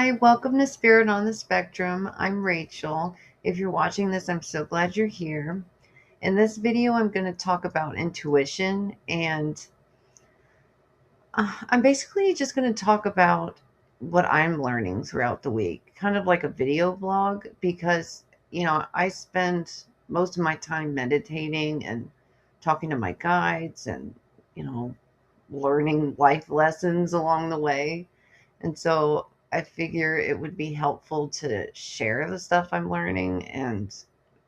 Hi, welcome to Spirit on the Spectrum. I'm Rachel. If you're watching this, I'm so glad you're here. In this video, I'm going to talk about intuition, and I'm basically just going to talk about what I'm learning throughout the week, kind of like a video blog, because, I spend most of my time meditating and talking to my guides and, you know, learning life lessons along the way. And so I figure it would be helpful to share the stuff I'm learning and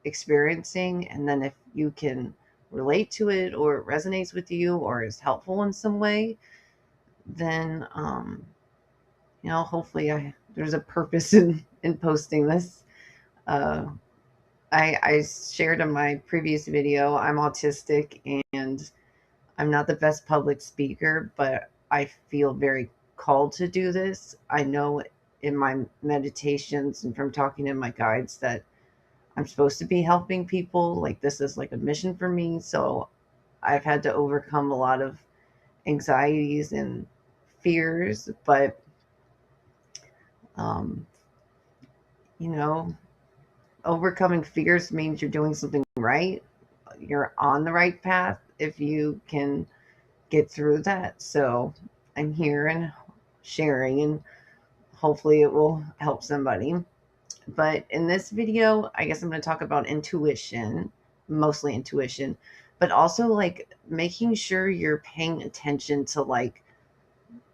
experiencing. And then if you can relate to it or it resonates with you or is helpful in some way, then, hopefully there's a purpose in posting this. Uh, I shared in my previous video, I'm autistic and I'm not the best public speaker, but I feel very called to do this. I know in my meditations and from talking to my guides that I'm supposed to be helping people. Like, this is like a mission for me. So I've had to overcome a lot of anxieties and fears, but, um, you know, overcoming fears means you're doing something right. You're on the right path if you can get through that. So I'm here and sharing, and hopefully it will help somebody. But in this video, I guess I'm going to talk about intuition, mostly intuition, but also like making sure you're paying attention to like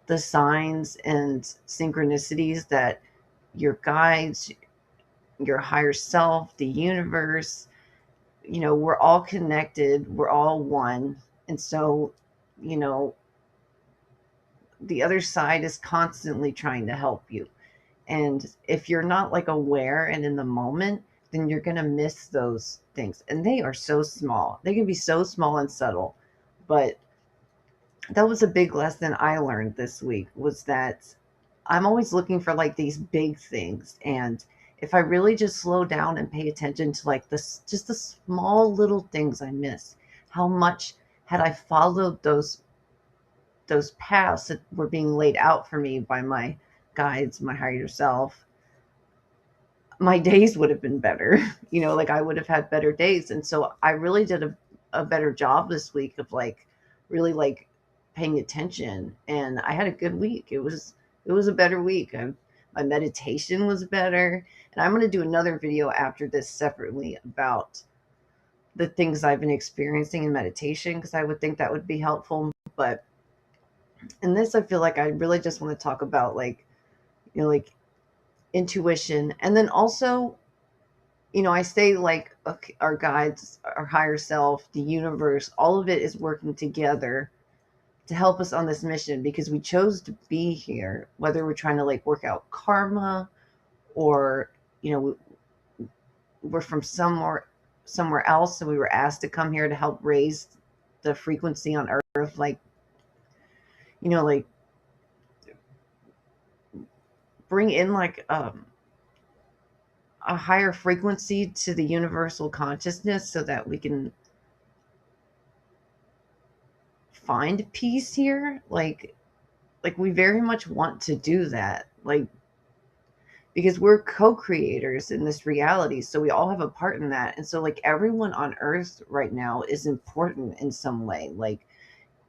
the signs and synchronicities that your guides, your higher self, the universe, we're all connected, we're all one. And so, you know, the other side is constantly trying to help you. And if you're not like aware and in the moment, then you're going to miss those things. And they are so small. They can be so small and subtle. But that was a big lesson I learned this week, was that I'm always looking for like these big things. And if I really just slow down and pay attention to like this, just the small little things I miss, how much had I followed those paths that were being laid out for me by my guides, my higher self, my days would have been better. Like I would have had better days. And so I really did a better job this week of like really like paying attention. And I had a good week. It was a better week. My meditation was better. And I'm going to do another video after this separately about the things I've been experiencing in meditation, because I would think that would be helpful. But in this, I feel like I really just want to talk about like, like intuition. And then also, I say like, okay, our guides, our higher self, the universe, all of it is working together to help us on this mission, because we chose to be here, whether we're trying to like work out karma or, we're from somewhere else. So we were asked to come here to help raise the frequency on earth. Like, like bring in like, a higher frequency to the universal consciousness so that we can find peace here. Like we very much want to do that, like, because we're co-creators in this reality, so we all have a part in that. And so like everyone on earth right now is important in some way. Like,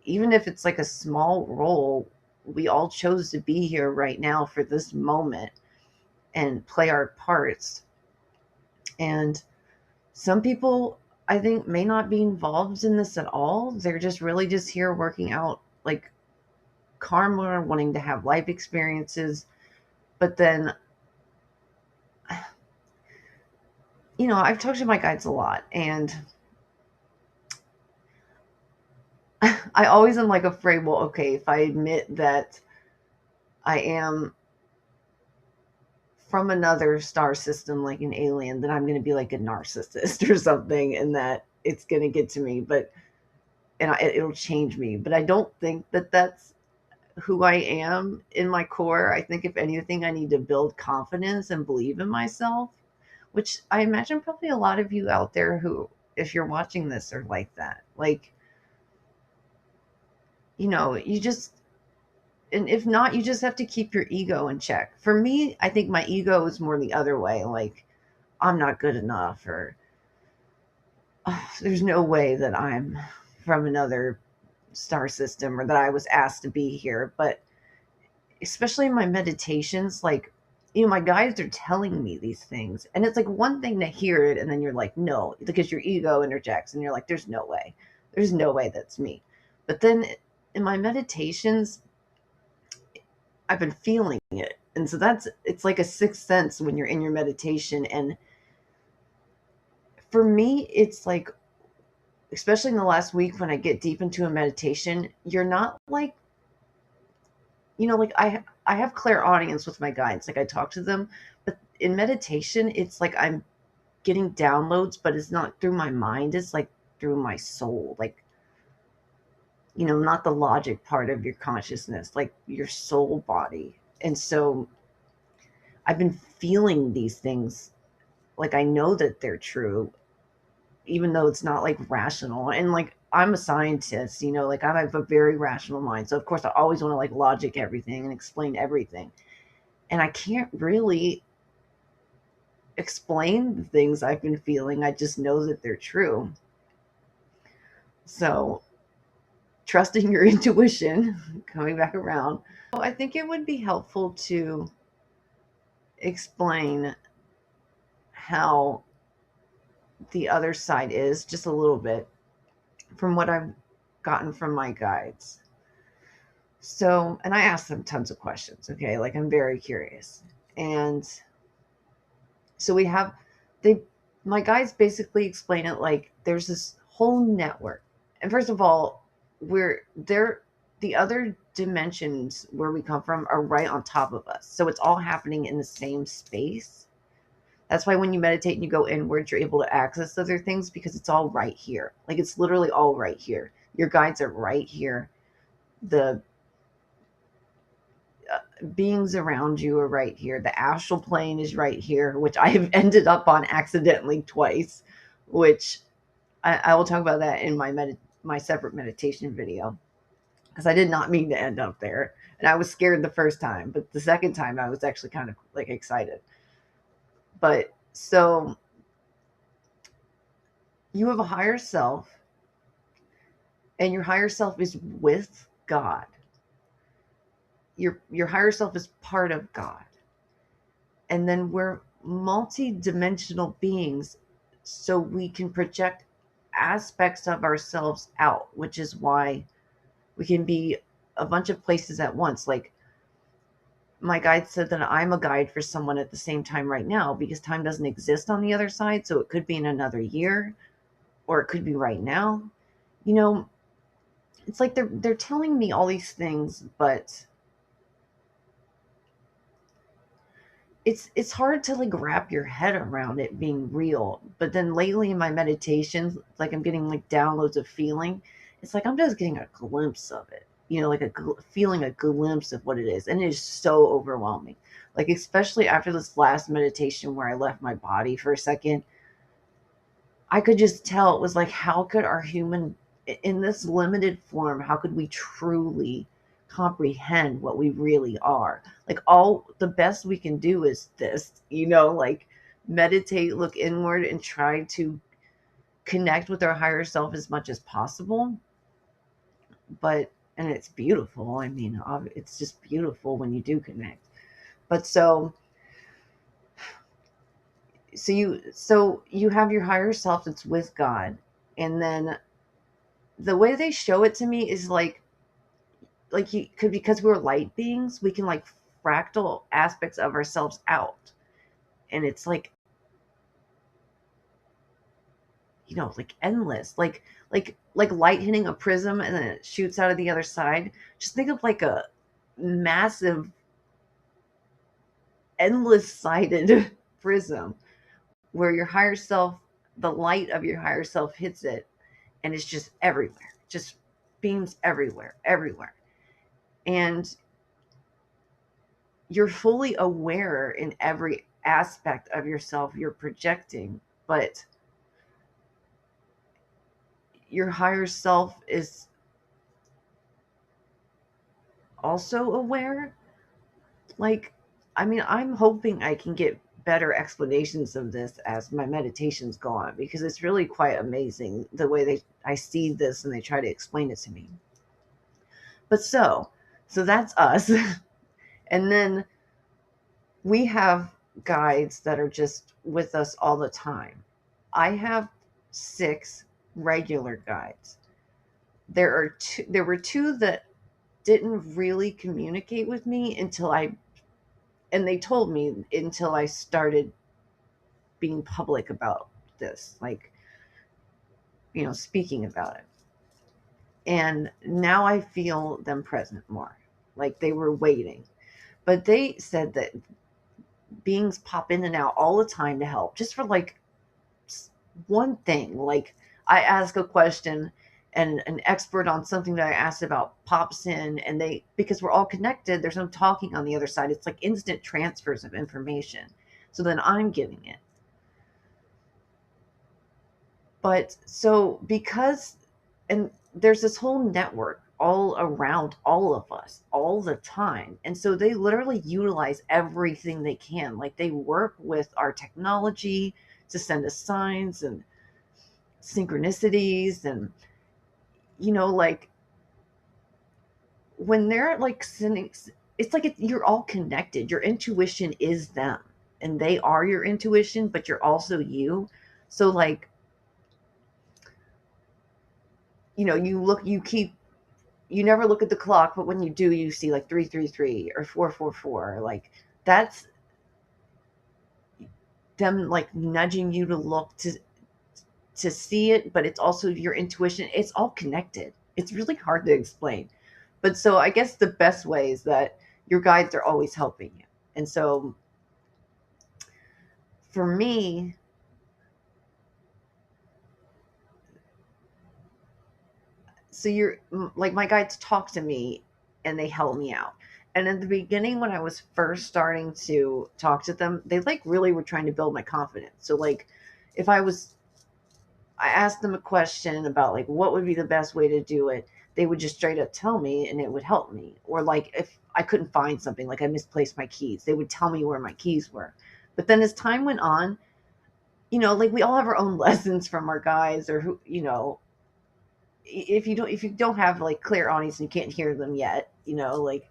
even if it's like a small role, we all chose to be here right now for this moment and play our parts. And some people, I think, may not be involved in this at all. They're just really just here working out like karma, wanting to have life experiences. But then, I've talked to my guides a lot, and I always am like afraid, well, okay, if I admit that I am from another star system, like an alien, then I'm going to be like a narcissist or something, and that it's going to get to me, it'll change me. But I don't think that that's who I am in my core. I think if anything, I need to build confidence and believe in myself, which I imagine probably a lot of you out there who, if you're watching this, are like that. Like, you just, and if not, you just have to keep your ego in check. For me, I think my ego is more the other way. Like, I'm not good enough, or oh, there's no way that I'm from another star system or that I was asked to be here. But especially in my meditations, like, my guides are telling me these things. And it's like one thing to hear it, and then you're like, no, because your ego interjects and you're like, there's no way. There's no way that's me. But then in my meditations, I've been feeling it. And so it's like a sixth sense when you're in your meditation. And for me, it's like, especially in the last week when I get deep into a meditation, you're not like, like I have clairaudience with my guides. Like I talk to them, but in meditation, it's like I'm getting downloads, but it's not through my mind. It's like through my soul. Like, not the logic part of your consciousness, like your soul body. And so I've been feeling these things. Like I know that they're true, even though it's not like rational. And like I'm a scientist, like I have a very rational mind. So of course I always want to like logic everything and explain everything. And I can't really explain the things I've been feeling. I just know that they're true. So trusting your intuition, coming back around. I think it would be helpful to explain how the other side is just a little bit from what I've gotten from my guides. So, and I asked them tons of questions, okay? Like I'm very curious. And so my guides basically explain it like there's this whole network. And first of all, the other dimensions where we come from are right on top of us. So it's all happening in the same space. That's why when you meditate and you go inward, you're able to access other things because it's all right here. Like it's literally all right here. Your guides are right here. The beings around you are right here. The astral plane is right here, which I have ended up on accidentally twice, which I will talk about that in my separate meditation video, because I did not mean to end up there. And I was scared the first time, but the second time I was actually kind of like excited. But so you have a higher self, and your higher self is with God. Your higher self is part of God. And then we're multi-dimensional beings, so we can project aspects of ourselves out, which is why we can be a bunch of places at once. Like my guide said that I'm a guide for someone at the same time right now, because time doesn't exist on the other side. So it could be in another year, or it could be right now. It's like they're telling me all these things, but it's hard to like wrap your head around it being real. But then lately in my meditations, like I'm getting like downloads of feeling. It's like I'm just getting a glimpse of it, like feeling a glimpse of what it is. And it is so overwhelming. Like, especially after this last meditation where I left my body for a second, I could just tell it was like, how could our human, in this limited form, how could we truly comprehend what we really are? Like, all the best we can do is this, like meditate, look inward, and try to connect with our higher self as much as possible. And it's beautiful. I mean, it's just beautiful when you do connect. But so you have your higher self that's with God, and then the way they show it to me is like you could, because we're light beings, we can like fractal aspects of ourselves out, and it's like like endless, like light hitting a prism and then it shoots out of the other side. Just think of like a massive endless sided prism where your higher self, the light of your higher self hits it, and it's just everywhere, just beams everywhere. And you're fully aware in every aspect of yourself you're projecting, but your higher self is also aware. Like, I mean, I'm hoping I can get better explanations of this as my meditations go on, because it's really quite amazing the way I see this and they try to explain it to me. But so that's us. And then we have guides that are just with us all the time. I have 6 regular guides. There were 2 that didn't really communicate with me and they told me until I started being public about this, like, speaking about it. And now I feel them present more, like they were waiting. But they said that beings pop in and out all the time to help, just for like one thing. Like, I ask a question and an expert on something that I asked about pops in, and because we're all connected, there's no talking on the other side. It's like instant transfers of information. So then I'm getting it. But so because, and there's this whole network all around all of us all the time. And so they literally utilize everything they can. Like, they work with our technology to send us signs and synchronicities. And, like, when they're like sending, it's like you're all connected. Your intuition is them, and they are your intuition, but you're also you. So, like, you never look at the clock, but when you do, you see like 333 or 444. Like, that's them like nudging you to look to see it, but it's also your intuition. It's all connected. It's really hard to explain. But so I guess the best way is that your guides are always helping you. And so for me, so you're like, my guides talk to me and they help me out. And in the beginning, when I was first starting to talk to them, they like really were trying to build my confidence. So like, if I asked them a question about like what would be the best way to do it, they would just straight up tell me and it would help me. Or like, if I couldn't find something, like I misplaced my keys, they would tell me where my keys were. But then as time went on, like, we all have our own lessons from our guides, or who, if you don't have like clear audience and you can't hear them yet, like,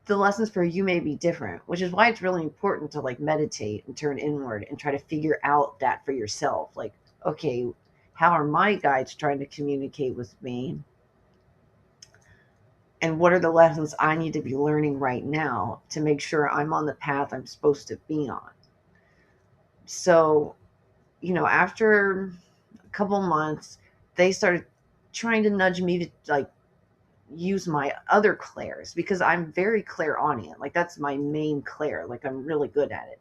the lessons for you may be different, which is why it's really important to like meditate and turn inward and try to figure out that for yourself. Like, okay, how are my guides trying to communicate with me? And what are the lessons I need to be learning right now to make sure I'm on the path I'm supposed to be on? So, after a couple months, they started trying to nudge me to like use my other clairs, because I'm very clairaudient. Like, that's my main clair. Like, I'm really good at it.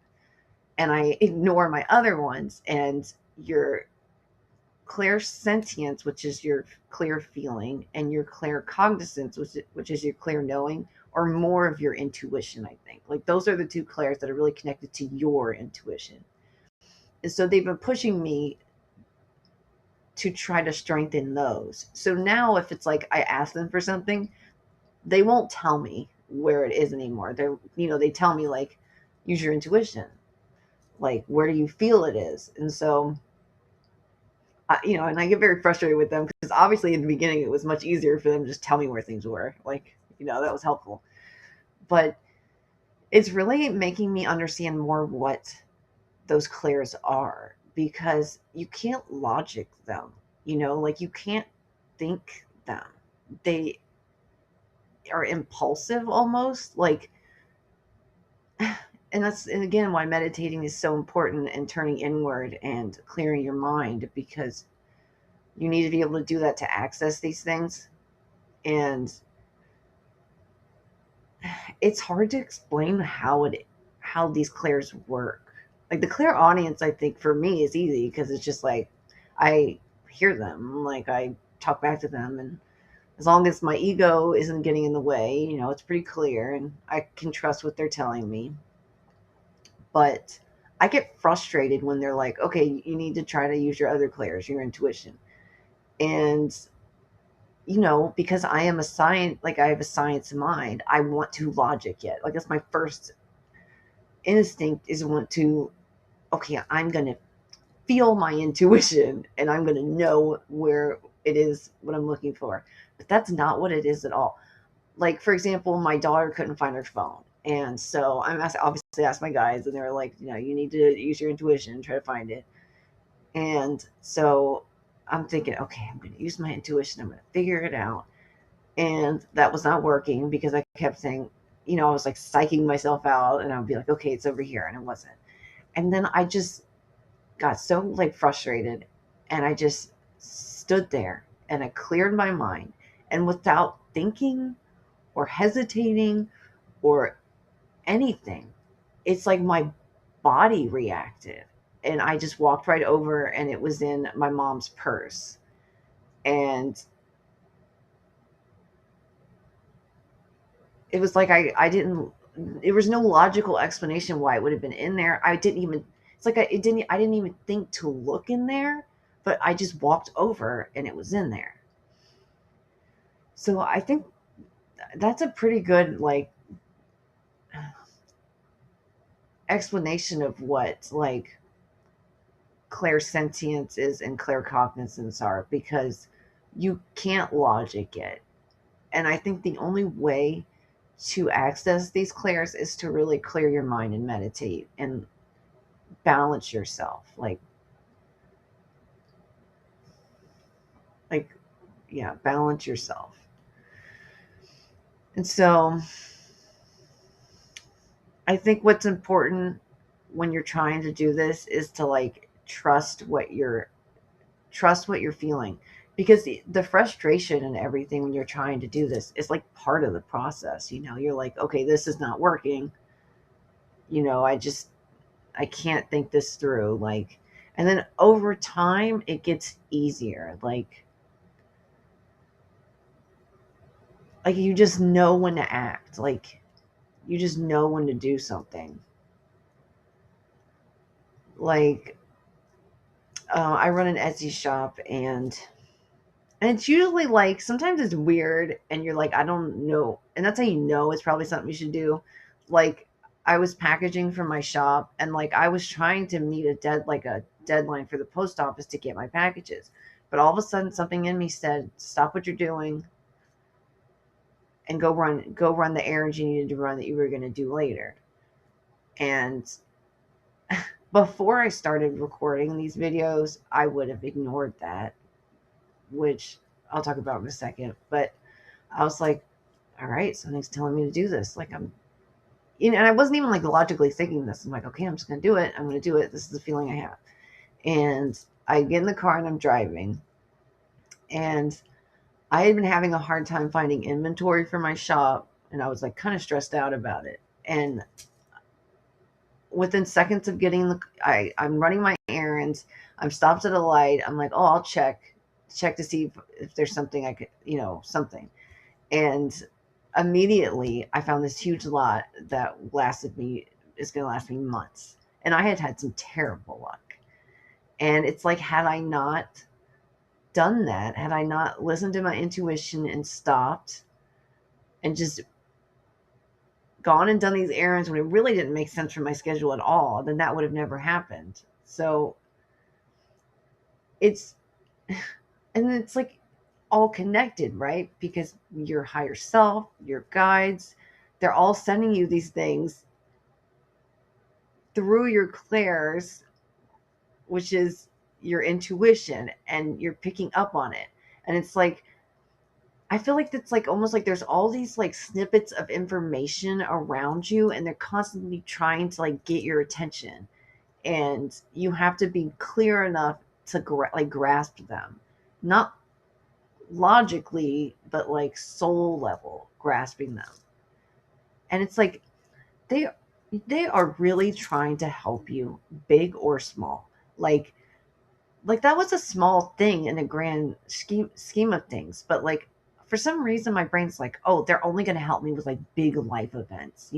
And I ignore my other ones. And your clairsentience, which is your clear feeling, and your claircognizance, which is your clear knowing, or more of your intuition, I think. Like, those are the 2 clairs that are really connected to your intuition. And so they've been pushing me to try to strengthen those. So now if it's like I ask them for something, they won't tell me where it is anymore. They tell me like, use your intuition. Like, where do you feel it is? And so, and I get very frustrated with them, because obviously in the beginning it was much easier for them to just tell me where things were. Like, that was helpful. But it's really making me understand more what those clairs are, because you can't logic them, like, you can't think them. They are impulsive almost, like, and again why meditating is so important, and turning inward and clearing your mind, because you need to be able to do that to access these things. And it's hard to explain how these clairs work. Like, the clear audience, I think, for me is easy, because it's just like I hear them, like I talk back to them, and as long as my ego isn't getting in the way, it's pretty clear and I can trust what they're telling me. But I get frustrated when they're like, okay, you need to try to use your other clairs, your intuition. And because I am a science, like I have a science mind, I want to logic it. Like that's my first instinct is want to, okay, I'm going to feel my intuition and I'm going to know where it is, what I'm looking for. But that's not what it is at all. Like, for example, my daughter couldn't find her phone. And so obviously asked my guides, and they were like, you need to use your intuition and try to find it. And so I'm thinking, okay, I'm going to use my intuition. I'm going to figure it out. And that was not working because I kept saying, I was like psyching myself out and I'd be like, okay, it's over here. And it wasn't. And then I just got so like frustrated and I just stood there and I cleared my mind. And without thinking or hesitating or anything, it's like my body reacted. And I just walked right over and it was in my mom's purse. And it was like I didn't, there was no logical explanation why it would have been in there. I didn't even, it's like I didn't even think to look in there, but I just walked over and it was in there. So I think that's a pretty good like explanation of what like clairsentience is and claircognizance are, because you can't logic it. And I think the only way to access these clairs is to really clear your mind and meditate and balance yourself. Like yeah, balance yourself. And so I think what's important when you're trying to do this is to like trust what you're feeling, because the frustration and everything when you're trying to do this is like part of the process. You're like, okay, this is not working. I can't think this through, like, and then over time it gets easier, like you just know when to act, like you just know when to do something. Like I run an Etsy shop, and it's usually like sometimes it's weird and you're like, I don't know. And that's how you know it's probably something you should do. Like I was packaging for my shop and like I was trying to meet a deadline for the post office to get my packages. But all of a sudden something in me said, stop what you're doing and go run the errands you needed to run that you were going to do later. And before I started recording these videos, I would have ignored that, which I'll talk about in a second. But I was like, all right, something's telling me to do this. Like and I wasn't even like logically thinking this. I'm like, okay, I'm just going to do it. I'm going to do it. This is the feeling I have. And I get in the car and I'm driving. And I had been having a hard time finding inventory for my shop. And I was like kind of stressed out about it. And within seconds of I'm running my errands. I'm stopped at a light. I'm like, oh, I'll check to see if there's something I could, something. And immediately I found this huge lot that is going to last me months. And I had some terrible luck. And it's like, had I not done that, had I not listened to my intuition and stopped and just gone and done these errands when it really didn't make sense for my schedule at all, then that would have never happened. So it's, and it's like all connected, right? Because your higher self, your guides, they're all sending you these things through your clairs, which is your intuition, and you're picking up on it. And it's like, I feel like it's like almost like there's all these like snippets of information around you, and they're constantly trying to like get your attention. And you have to be clear enough to grasp them, not logically, but like soul level grasping them. And it's like they they are really trying to help you, big or small. Like that was a small thing in the grand scheme of things, but like for some reason my brain's like, oh, they're only going to help me with like big life events,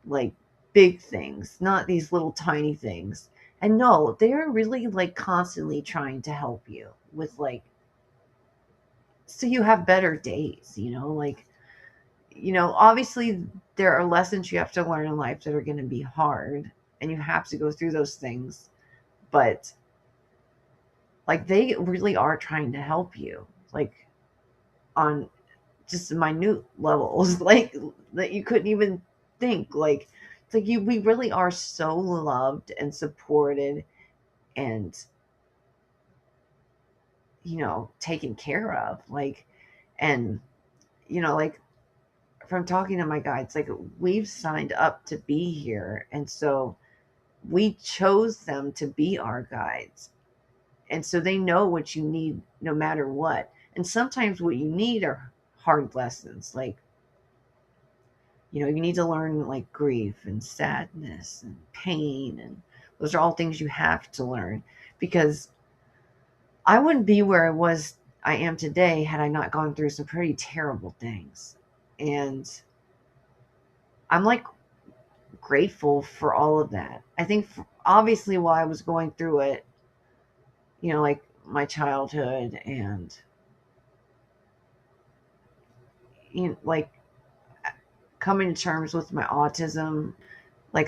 like big things, not these little tiny things. And no, they're really like constantly trying to help you with like so you have better days, like, obviously there are lessons you have to learn in life that are going to be hard, and you have to go through those things. But like, they really are trying to help you, like, on just minute levels, like, that you couldn't even think. Like, it's like, we really are so loved and supported and, taken care of. Like, and, like, from talking to my guides, like, we've signed up to be here. And so we chose them to be our guides. And so they know what you need no matter what. And sometimes what you need are hard lessons. Like, you need to learn, like, grief and sadness and pain. And those are all things you have to learn, because I wouldn't be where I am today had I not gone through some pretty terrible things. And I'm, like, grateful for all of that. I think, obviously, while I was going through it, like, my childhood, and, like, coming to terms with my autism, like,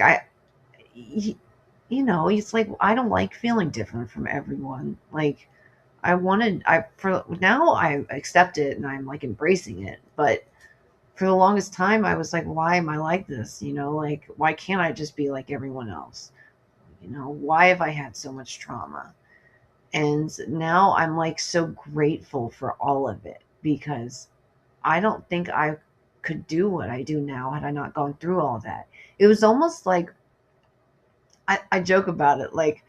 it's like, I don't like feeling different from everyone. Like, for now, I accept it and I'm, like, embracing it. But for the longest time, I was like, why am I like this? Like, why can't I just be like everyone else? Why have I had so much trauma? And now I'm, like, so grateful for all of it, because I don't think I could do what I do now had I not gone through all that. It was almost like, I joke about it, like,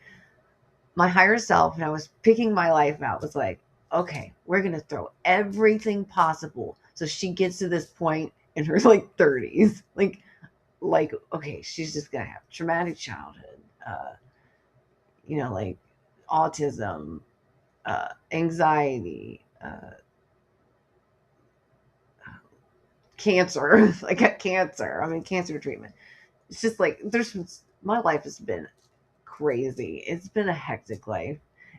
my higher self, and I was picking my life out, was like, okay, we're going to throw everything possible so she gets to this point in her, like, 30s. Like, okay, she's just going to have traumatic childhood, like, autism, anxiety, cancer. I got cancer. I'm in cancer treatment. It's just like, my life has been crazy. It's been a hectic life.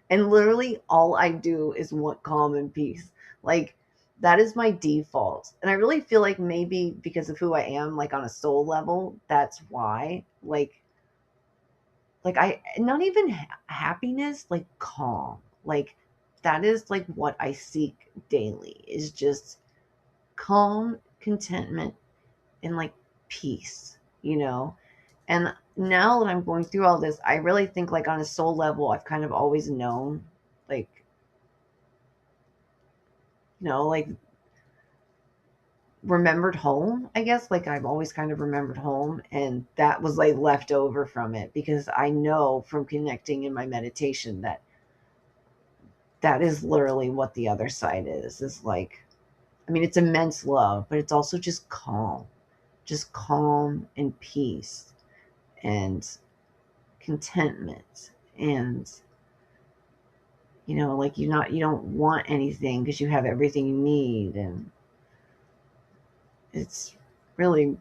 And literally all I do is want calm and peace. Like, that is my default. And I really feel like maybe because of who I am, like, on a soul level, that's why. Like, I, not even happiness, like, calm. Like, that is, like, what I seek daily, is just calm, contentment, and, like, peace. And now that I'm going through all this, I really think, like, on a soul level, I've kind of always known, like, like, remembered home, I guess. Like, I've always kind of remembered home, and that was, like, left over from it, because I know from connecting in my meditation that that is literally what the other side is like, I mean, it's immense love, but it's also just calm and peace and contentment. And, like, you don't want anything because you have everything you need. And it's really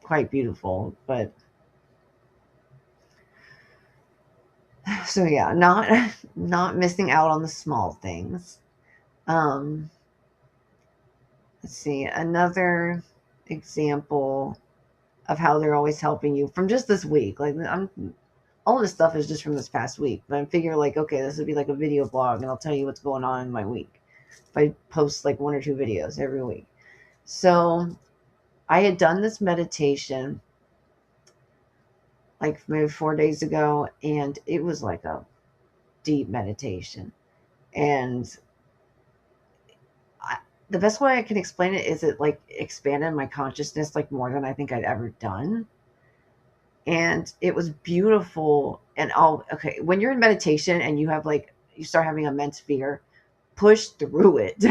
quite beautiful. But so, yeah, not missing out on the small things. Let's see, another example of how they're always helping you from just this week. Like, all this stuff is just from this past week, but I figure, like, okay, this would be like a video blog, and I'll tell you what's going on in my week if I post, like, 1 or 2 videos every week. So I had done this meditation, like, maybe 4 days ago, and it was like a deep meditation. And the best way I can explain it is it, like, expanded my consciousness, like, more than I think I'd ever done. And it was beautiful. And okay, when you're in meditation and you have, like, you start having immense fear, push through it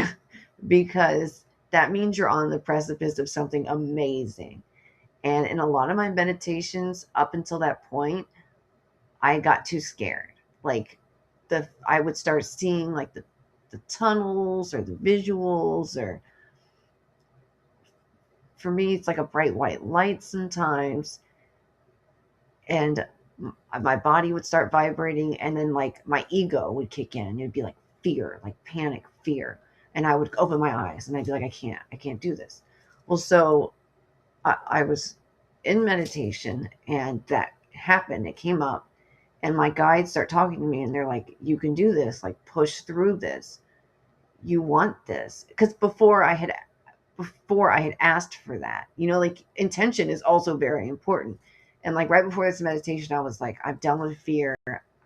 because that means you're on the precipice of something amazing. And in a lot of my meditations up until that point, I got too scared. Like, I would start seeing, like, the tunnels or the visuals, or for me, it's like a bright white light sometimes. And my body would start vibrating, and then, like, my ego would kick in, and it'd be like fear, like panic, fear. and I would open my eyes and I'd be like, I can't do this. Well, so I was in meditation and that happened. It came up and my guides start talking to me and they're like, you can do this, like push through this. You want this. Because before I had asked for that, like intention is also very important. And like right before this meditation, I was like, I'm done with fear.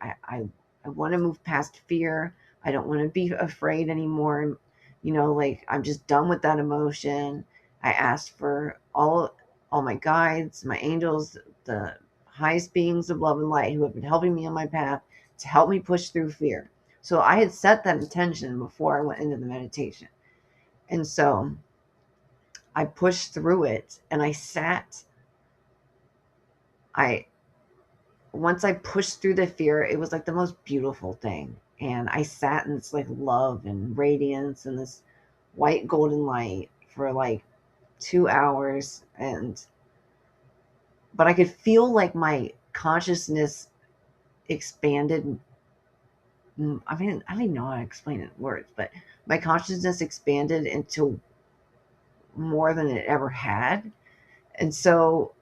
I want to move past fear. I don't want to be afraid anymore. Like I'm just done with that emotion. I asked for all my guides, my angels, the highest beings of love and light who have been helping me on my path to help me push through fear. So I had set that intention before I went into the meditation. And so I pushed through it and I once I pushed through the fear, it was like the most beautiful thing. And I sat in this like love and radiance and this white golden light for like 2 hours. But I could feel like my consciousness expanded. I mean, I don't even know how to explain it in words, but my consciousness expanded into more than it ever had. And so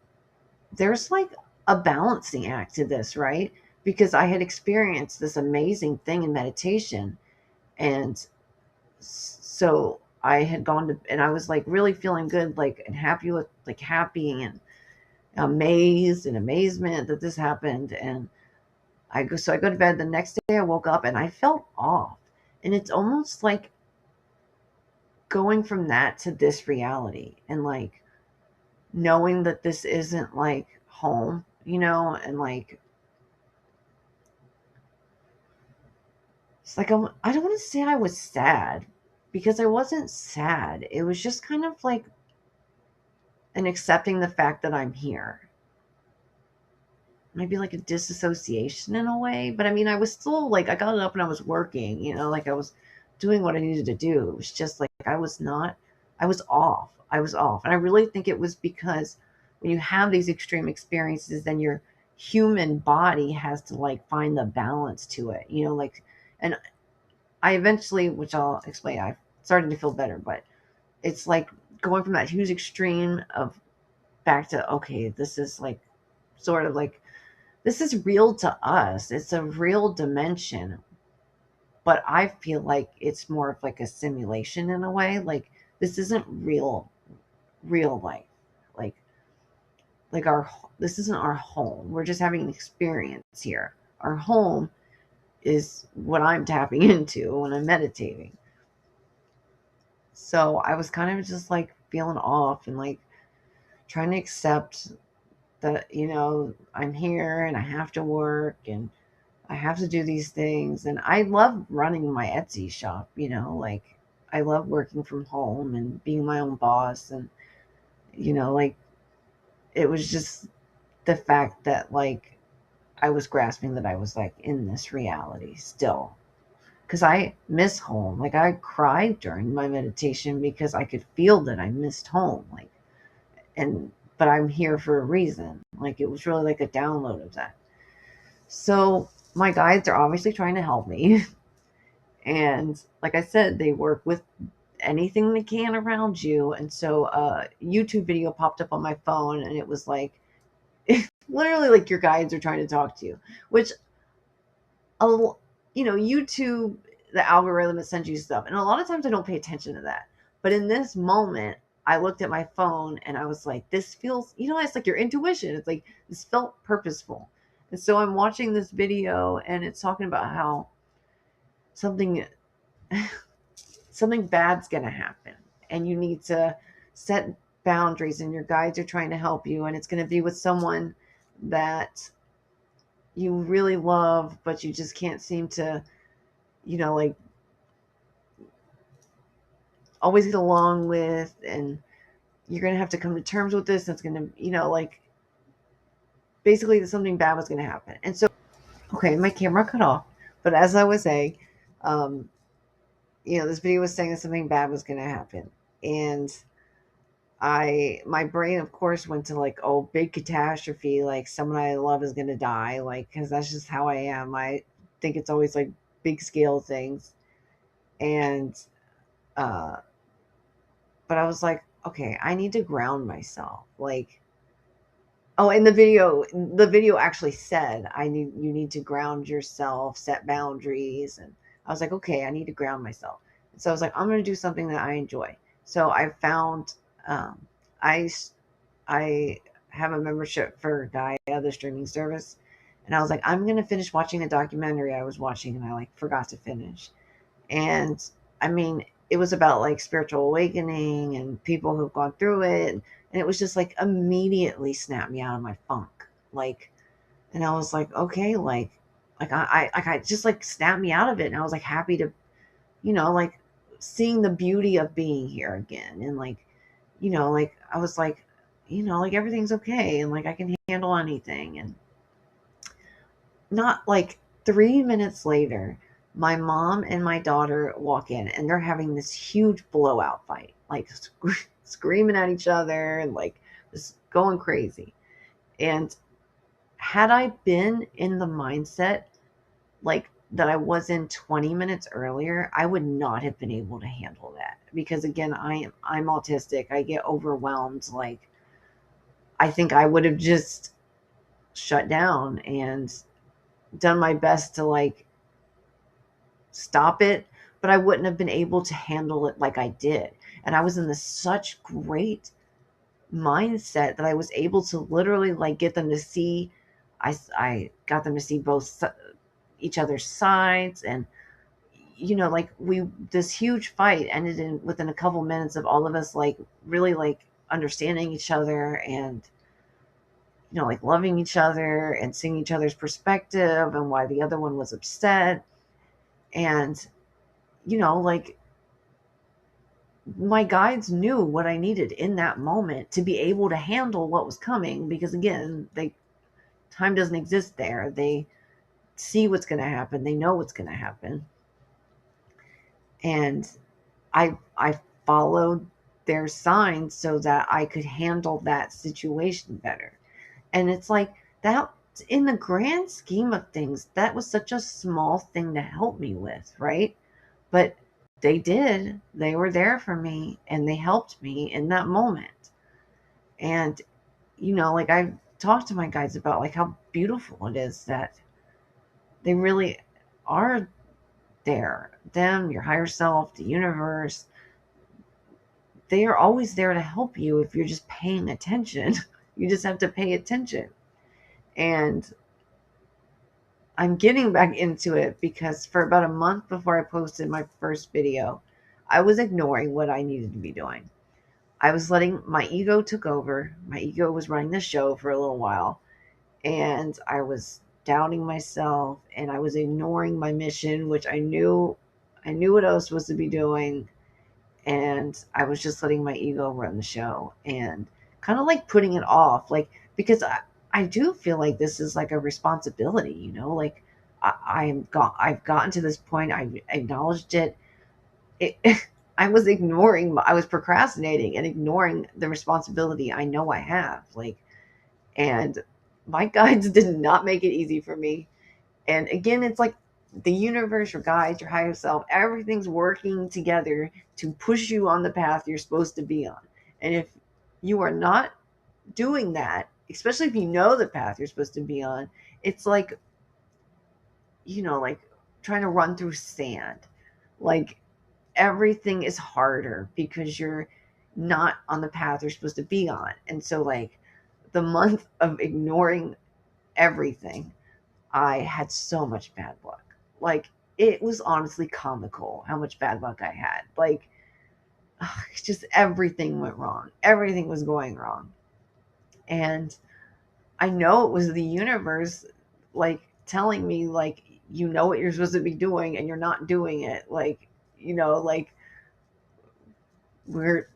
there's like a balancing act to this, right? Because I had experienced this amazing thing in meditation. And so I had gone to, and I was like really feeling good, like, and happy and amazed and amazement that this happened. And so I go to bed. The next day I woke up and I felt off. And it's almost like going from that to this reality and like knowing that this isn't like home, and like it's like I don't want to say I was sad because I wasn't sad. It was just kind of like an accepting the fact that I'm here. Maybe like a disassociation in a way, but I mean, I was still like I got up and I was working, like I was doing what I needed to do. It was just like I was not. I was off. I was off, and I really think it was because when you have these extreme experiences, then your human body has to like find the balance to it, like. And I eventually, which I'll explain, I started to feel better, but it's like going from that huge extreme of back to, okay, this is like sort of like, this is real to us. It's a real dimension, but I feel like it's more of like a simulation in a way. Like this isn't real life. Like, this isn't our home. We're just having an experience here. Our home is what I'm tapping into when I'm meditating. So I was kind of just like feeling off and like trying to accept that, I'm here and I have to work and I have to do these things. And I love running my Etsy shop, like I love working from home and being my own boss. And, like it was just the fact that like I was grasping that I was like in this reality still. Because I miss home. Like I cried during my meditation because I could feel that I missed home. Like, but I'm here for a reason. Like it was really like a download of that. So my guides are obviously trying to help me. And like I said, they work with anything they can around you. And so a YouTube video popped up on my phone and it was like, literally like your guides are trying to talk to you, which YouTube, the algorithm that sends you stuff. And a lot of times I don't pay attention to that. But in this moment, I looked at my phone and I was like, this feels, it's like your intuition. It's like, this felt purposeful. And so I'm watching this video and it's talking about how something, something bad's going to happen. And you need to set boundaries and your guides are trying to help you. And it's going to be with someone that you really love, but you just can't seem to, like always get along with, and you're going to have to come to terms with this. It's going to, like basically something bad was going to happen. And so, okay, my camera cut off, but as I was saying, this video was saying that something bad was going to happen. And my brain, of course, went to like, oh, big catastrophe. Like someone I love is going to die. Like, cause that's just how I am. I think it's always like big scale things. And But I was like, okay, I need to ground myself. Like, oh, and the video actually said, you need to ground yourself, set boundaries. And I was like, okay, I need to ground myself. And so I was like, I'm going to do something that I enjoy. So I found, um, I, I have a membership for Gaia, the streaming service. And I was like, I'm going to finish watching a documentary I was watching and I like forgot to finish. And I mean, it was about like spiritual awakening and people who've gone through it. And it was just like immediately snapped me out of my funk. Like, and I was like, okay, I just like snapped me out of it. And I was like happy to, like seeing the beauty of being here again. And like, like I was like, like everything's okay. And like I can handle anything. And not like 3 minutes later, my mom and my daughter walk in and they're having this huge blowout fight, like screaming at each other and like just going crazy. And had I been in the mindset like that I was in 20 minutes earlier, I would not have been able to handle that because again, I'm autistic. I get overwhelmed. Like I think I would have just shut down and done my best to like stop it, but I wouldn't have been able to handle it like I did. And I was in this such great mindset that I was able to literally like get them to see. I got them to see both each other's sides, and like this huge fight ended in within a couple minutes of all of us like really like understanding each other and like loving each other and seeing each other's perspective and why the other one was upset. And like my guides knew what I needed in that moment to be able to handle what was coming because again, time doesn't exist there. They see what's going to happen. They know what's going to happen. And I followed their signs so that I could handle that situation better. And it's like that in the grand scheme of things, that was such a small thing to help me with, right? But they did. They were there for me and they helped me in that moment. And, like I've talked to my guides about like how beautiful it is that they really are there. Them, your higher self, the universe, they are always there to help you if you're just paying attention. You just have to pay attention. And I'm getting back into it because for about a month before I posted my first video, I was ignoring what I needed to be doing. I was letting my ego took over. My ego was running the show for a little while, and I was doubting myself and I was ignoring my mission, which I knew what I was supposed to be doing. And I was just letting my ego run the show and kind of like putting it off, like, because I do feel like this is like a responsibility, like I've gotten to this point. I've acknowledged it. I was procrastinating and ignoring the responsibility I know I have, like, and my guides did not make it easy for me. And again, it's like the universe, your guides, your higher self, everything's working together to push you on the path you're supposed to be on. And if you are not doing that, especially if you know the path you're supposed to be on, it's like, like trying to run through sand. Like everything is harder because you're not on the path you're supposed to be on. And so, like, the month of ignoring everything, I had so much bad luck. Like, it was honestly comical how much bad luck I had. Like, just everything went wrong. Everything was going wrong. And I know it was the universe, like, telling me, like, you know what you're supposed to be doing and you're not doing it. Like, like, we're,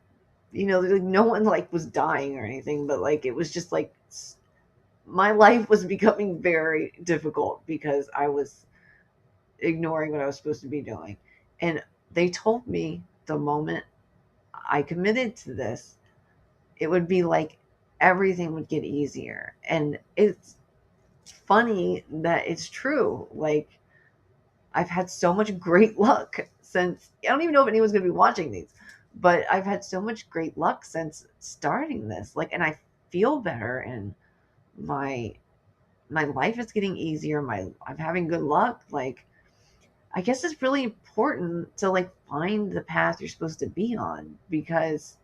like, no one, like, was dying or anything, but, like, it was just, like, my life was becoming very difficult because I was ignoring what I was supposed to be doing. And they told me the moment I committed to this, it would be like everything would get easier. And it's funny that it's true. Like, I've had so much great luck since, I don't even know if anyone's going to be watching these, but I've had so much great luck since starting this. Like, and I feel better, and my my life is getting easier. I'm having good luck. Like, I guess it's really important to like find the path you're supposed to be on, because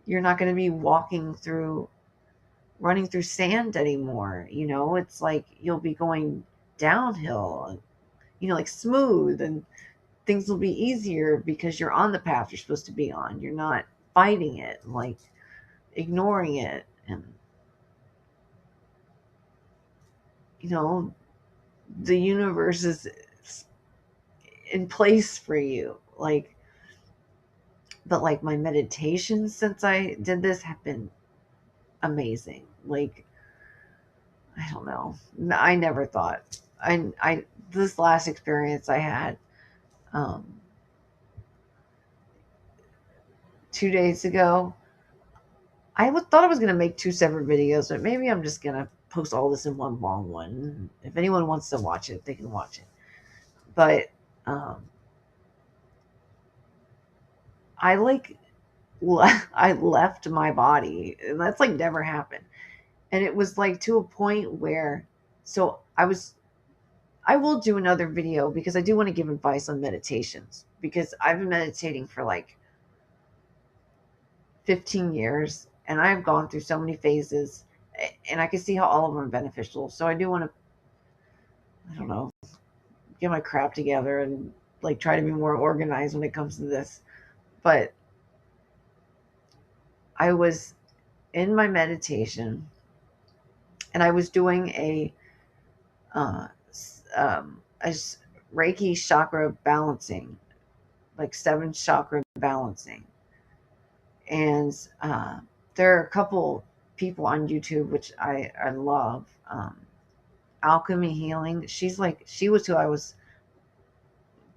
you're not going to be running through sand anymore. It's like you'll be going downhill, like smooth, and things will be easier because you're on the path you're supposed to be on. You're not fighting it, like ignoring it. And, the universe is in place for you. But like my meditations since I did this have been amazing. Like, I don't know. I never thought. This last experience I had, um, 2 days ago, thought I was going to make 2 separate videos, but maybe I'm just going to post all this in one long one. If anyone wants to watch it, they can watch it. But I like I left my body, and that's like never happened. And it was like to a point where, so I will do another video because I do want to give advice on meditations, because I've been meditating for like 15 years, and I've gone through so many phases, and I can see how all of them are beneficial. So I do want to, I don't know, get my crap together and like try to be more organized when it comes to this. But I was in my meditation, and I was doing uh, a Reiki chakra balancing, like 7 chakra balancing. And there are a couple people on YouTube which I love. Alchemy Healing. She was who I was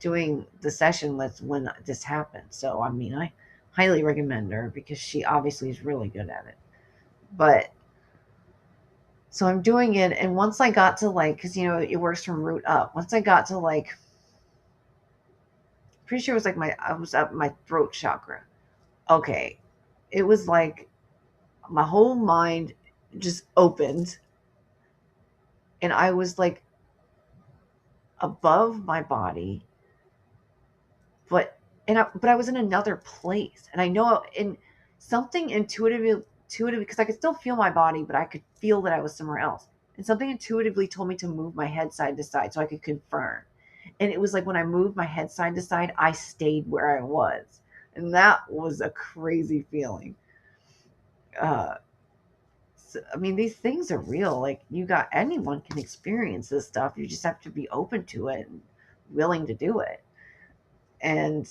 doing the session with when this happened. So I mean, I highly recommend her because she obviously is really good at it. But so I'm doing it, and once I got to like, because it works from root up. Once I got to like, pretty sure it was like I was up my throat chakra. Okay, it was like my whole mind just opened, and I was like above my body, but I was in another place, and I know in something intuitive, because I could still feel my body, but I could feel that I was somewhere else, and something intuitively told me to move my head side to side so I could confirm. And it was like when I moved my head side to side, I stayed where I was, and that was a crazy feeling. Uh, I mean, these things are real. Like, anyone can experience this stuff. You just have to be open to it and willing to do it. And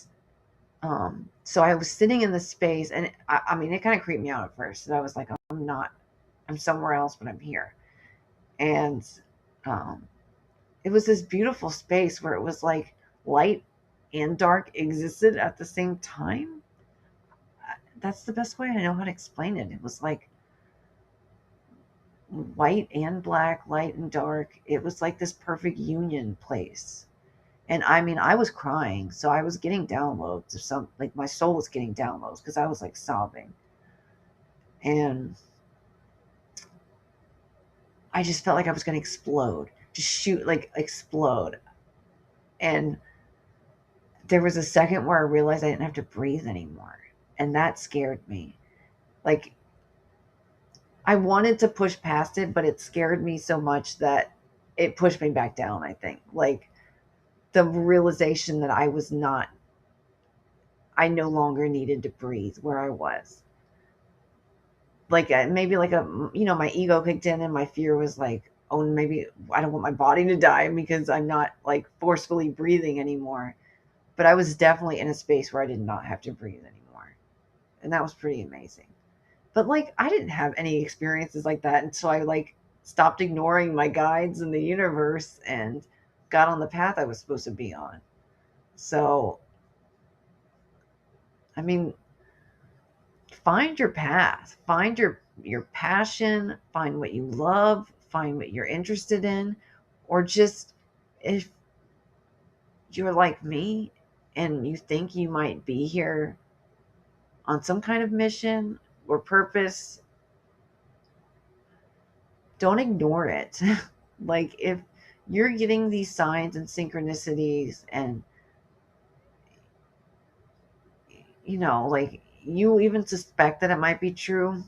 so I was sitting in this space, and I mean, it kind of creeped me out at first. And I was like, I'm somewhere else, but I'm here. And um, it was this beautiful space where it was like light and dark existed at the same time. That's the best way I know how to explain it. It was like white and black, light and dark. It was like this perfect union place. And I mean, I was crying, so I was getting downloads of like my soul was getting downloads because I was like sobbing. And I just felt like I was going to explode, just shoot, like explode. And there was a second where I realized I didn't have to breathe anymore. And that scared me. Like, I wanted to push past it, but it scared me so much that it pushed me back down, I think. Like, the realization that I no longer needed to breathe where I was. Like, maybe like my ego kicked in, and my fear was like, oh, maybe I don't want my body to die because I'm not like forcefully breathing anymore. But I was definitely in a space where I did not have to breathe anymore. And that was pretty amazing. But like, I didn't have any experiences like that until I like stopped ignoring my guides in the universe and got on the path I was supposed to be on. So, I mean, find your path, find your passion, find what you love, find what you're interested in, or just, if you're like me and you think you might be here on some kind of mission or purpose, don't ignore it. Like, if you're getting these signs and synchronicities, and like, you even suspect that it might be true,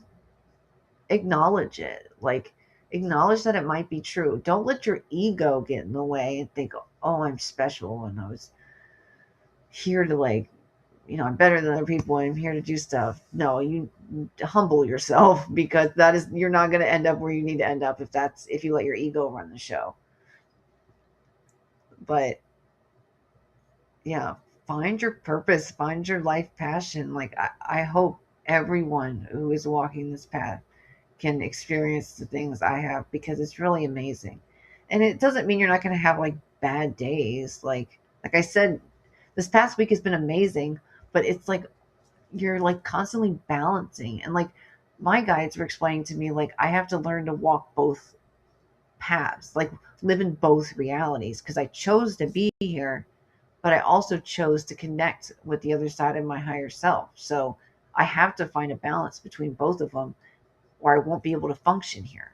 acknowledge it. Like, acknowledge that it might be true. Don't let your ego get in the way and think, oh, I'm special and I was here to, like, I'm better than other people and I'm here to do stuff. No, you humble yourself, because you're not going to end up where you need to end up if you let your ego run the show. But yeah, find your purpose, find your life passion. Like, I hope everyone who is walking this path can experience the things I have, because it's really amazing. And it doesn't mean you're not going to have, like, bad days. Like I said, this past week has been amazing, but it's like you're, like, constantly balancing. And, like, my guides were explaining to me, like, I have to learn to walk both paths, like, live in both realities, because I chose to be here, but I also chose to connect with the other side of my higher self. So I have to find a balance between both of them, or I won't be able to function here.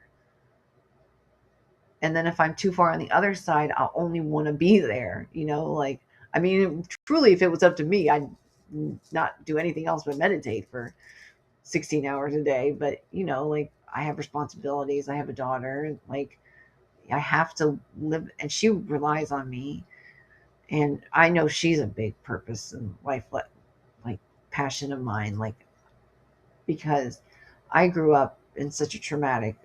And then if I'm too far on the other side, I'll only want to be there. Like, I mean, truly, if it was up to me, I'd not do anything else but meditate for 16 hours a day. But, like, I have responsibilities. I have a daughter. Like, I have to live, and she relies on me. And I know she's a big purpose in life, like, passion of mine, like, because I grew up in such a traumatic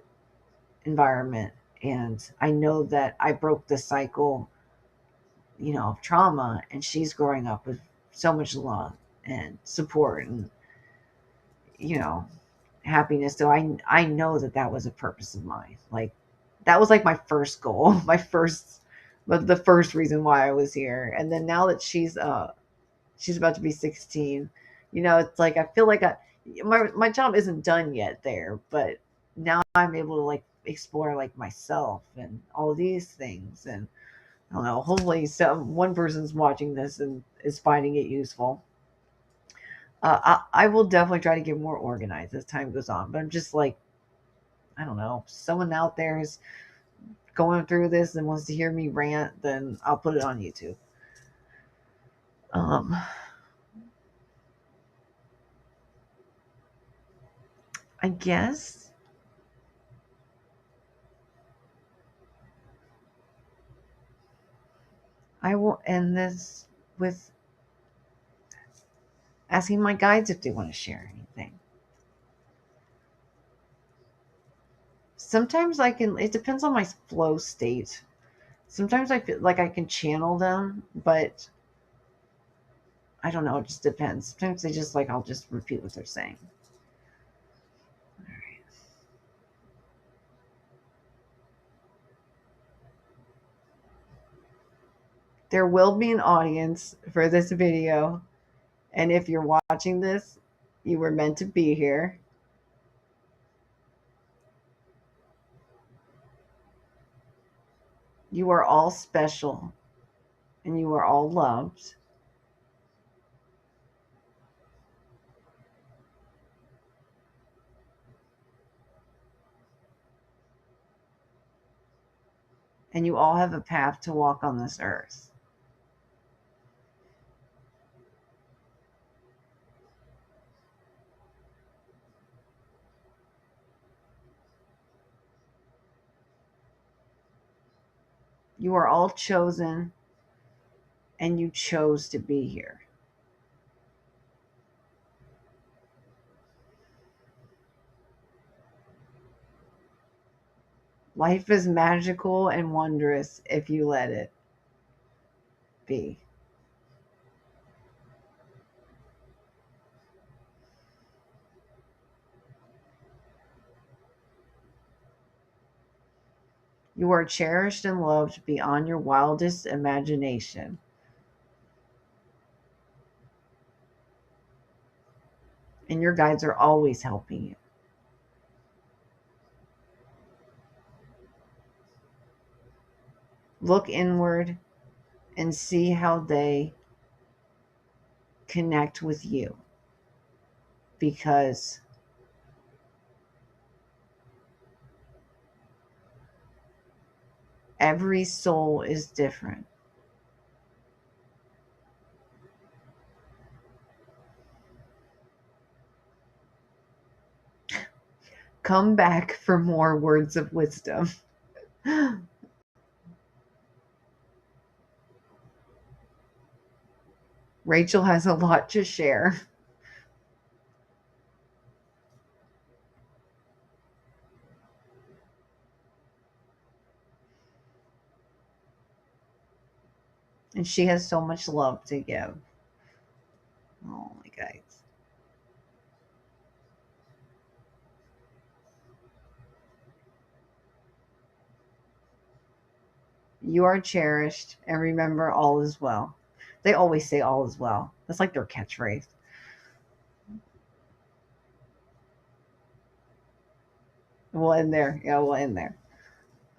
environment, and I know that I broke the cycle, of trauma, and she's growing up with so much love and support and, you know, happiness. So I know that that was a purpose of mine. Like, that was like my first goal, the first reason why I was here. And then now that she's about to be 16, it's like I feel like my job isn't done yet there, but now I'm able to, like, explore, like, myself and all these things. And I don't know, hopefully one person's watching this and is finding it useful. I will definitely try to get more organized as time goes on, but I'm just like, I don't know, someone out there is going through this and wants to hear me rant, then I'll put it on YouTube. um I guess I will end this with asking my guides if they want to share anything. Sometimes it depends on my flow state. Sometimes I feel like I can channel them, but I don't know, it just depends. Sometimes they just, like, I'll just repeat what they're saying. All right. There will be an audience for this video, and if you're watching this, you were meant to be here. You are all special, and you are all loved. And you all have a path to walk on this earth. You are all chosen, and you chose to be here. Life is magical and wondrous if you let it be. You are cherished and loved beyond your wildest imagination. And your guides are always helping you. Look inward and see how they connect with you, because every soul is different. Come back for more words of wisdom. Rachel has a lot to share. And she has so much love to give. Oh my guys. You are cherished, and remember, all is well. They always say all is well. That's like their catchphrase. We'll end there. Yeah, we'll end there.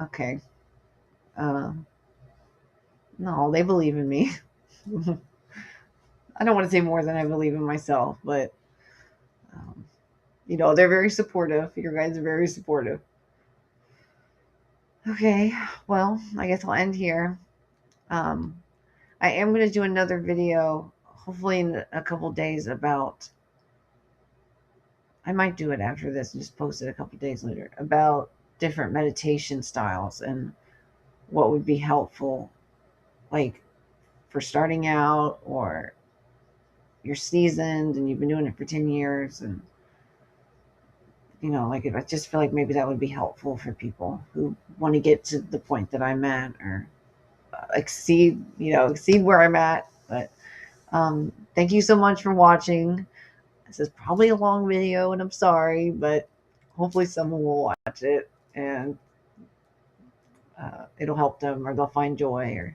Okay. No, they believe in me. I don't want to say more than I believe in myself, but um, they're very supportive. Your guys are very supportive. Okay, well, I guess I'll end here. Um, I am going to do another video, hopefully in a couple days, about. I might do it after this and just post it a couple days later, about different meditation styles and what would be helpful, like for starting out, or you're seasoned and you've been doing it for 10 years. And, like, I just feel like maybe that would be helpful for people who want to get to the point that I'm at, or exceed where I'm at. But thank you so much for watching. This is probably a long video, and I'm sorry, but hopefully someone will watch it, and it'll help them, or they'll find joy, or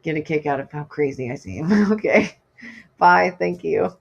get a kick out of how crazy I seem. Okay. Bye. Thank you.